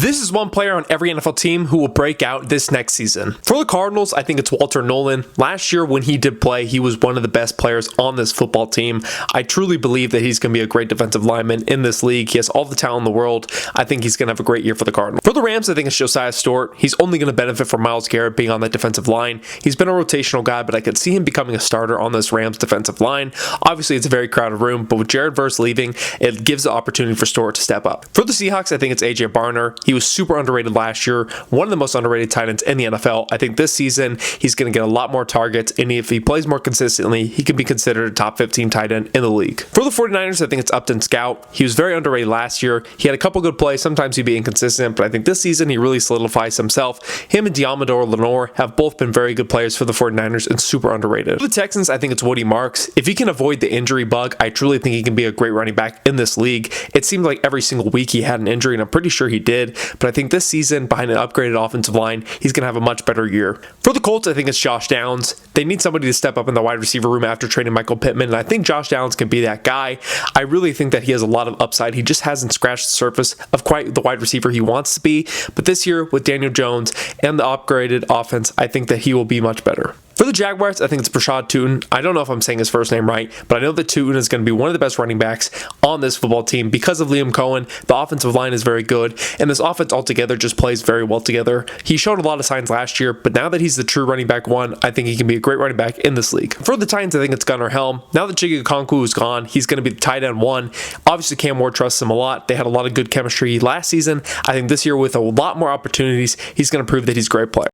This is one player on every NFL team who will break out this next season. For the Cardinals, I think it's Walter Nolen. Last year when he did play, he was one of the best players on this football team. I truly believe that he's going to be a great defensive lineman in this league. He has all the talent in the world. I think he's going to have a great year for the Cardinals. For the Rams, I think it's Josiah Stewart. He's only going to benefit from Myles Garrett being on that defensive line. He's been a rotational guy, but I could see him becoming a starter on this Rams defensive line. Obviously, it's a very crowded room, but with Jared Verse leaving, it gives the opportunity for Stewart to step up. For the Seahawks, I think it's AJ Barner. He was super underrated last year, one of the most underrated tight ends in the NFL. I think this season he's going to get a lot more targets, and if he plays more consistently, he can be considered a top 15 tight end in the league. For the 49ers, I think it's Upton Scout. He was very underrated last year. He had a couple good plays. Sometimes he'd be inconsistent, but I think this season he really solidifies himself. Him and Diamador Lenore have both been very good players for the 49ers and super underrated. For the Texans, I think it's Woody Marks. If he can avoid the injury bug, I truly think he can be a great running back in this league. It seemed like every single week he had an injury, and I'm pretty sure he did, but I think this season, behind an upgraded offensive line, he's going to have a much better year. For the Colts, I think it's Josh Downs. They need somebody to step up in the wide receiver room after trading Michael Pittman, and I think Josh Downs can be that guy. I really think that he has a lot of upside. He just hasn't scratched the surface of quite the wide receiver he wants to be, but this year with Daniel Jones and the upgraded offense, I think that he will be much better. For the Jaguars, I think it's Brashad Tootin. I don't know if I'm saying his first name right, but I know that Tootin is going to be one of the best running backs on this football team because of Liam Cohen. The offensive line is very good, and this offense altogether just plays very well together. He showed a lot of signs last year, but now that he's the true running back one, I think he can be a great running back in this league. For the Titans, I think it's Gunnar Helm. Now that Chigga Okonkwo is gone, he's going to be the tight end one. Obviously, Cam Ward trusts him a lot. They had a lot of good chemistry last season. I think this year with a lot more opportunities, he's going to prove that he's a great player.